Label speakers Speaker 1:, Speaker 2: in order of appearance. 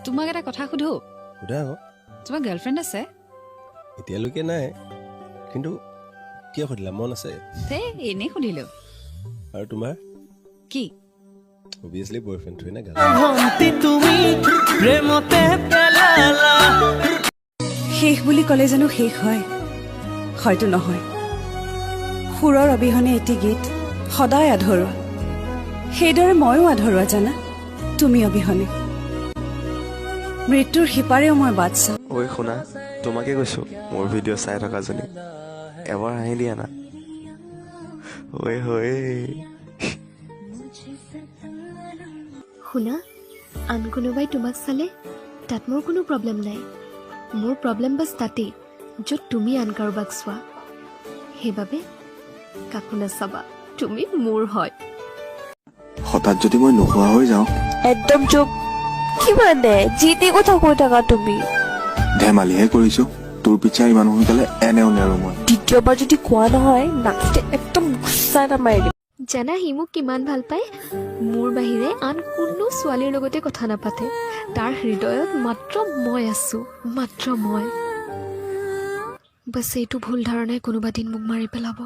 Speaker 1: তোমাক এটা কথা সুধো
Speaker 2: সুধা আকৌ
Speaker 1: তোমাৰ গাৰ্লফ্ৰেণ্ড আছে
Speaker 2: এতিয়ালৈকে নাই কিন্তু কিয় সুধিলা মন আছে
Speaker 1: এনেই সুধিলো
Speaker 2: আৰু তোমাৰ
Speaker 1: কি
Speaker 2: অবভিয়াছলি বয়ফ্ৰেণ্ড হয় না
Speaker 3: শেষ বুলি ক'লে জানো শেষ হয় হয়তো নহয় সুৰৰ অবিহনে এটি গীত সদায় আধৰুৱা সেইদৰে ময়ো আধৰুৱা জানা তুমি অবিহনে মৃত্যুৰ সিপাৰেও মই বাট চাওঁ
Speaker 4: ঐ শুনা তোমাকে কৈছো মোৰ ভিডিঅ' চাই থকাজনী এবাৰ হাঁহি দিয়া না ঐ হৈ
Speaker 5: শুনা আন কোনোবাই তোমাক চালে তাত মোৰ কোনো প্ৰব্লেম নাই মোৰ প্ৰব্লেম বাছ তাতেই য'ত তুমি আন কাৰোবাক চোৱা সেইবাবে কাকো নাচাবা তুমি মোৰ হয়
Speaker 6: হঠাৎ যদি মই নোহোৱা হৈ যাওঁ
Speaker 7: একদম চুপ কি মানে যি টি কথা কৈ থাকা তুমি
Speaker 6: ধেমালিহে কৰিছো তোৰ পিছে ইমান সোনকালে এনেও নেৰো মই
Speaker 7: দ্বিতীয়বাৰ যদি কোৱা নহয় নাকতে একদম গুচ্ছা এটা মাৰি দিম
Speaker 5: জানা সি মোক কিমান ভাল পায় মোৰ বাহিৰে আন কোনো ছোৱালীৰ লগতে কথা নাপাতে তাৰ হৃদয়ত মাত্ৰ মই আছো মাত্ৰ মই বাছ এইটো ভুল ধাৰণাই কোনোবা দিন মোক মাৰি পেলাব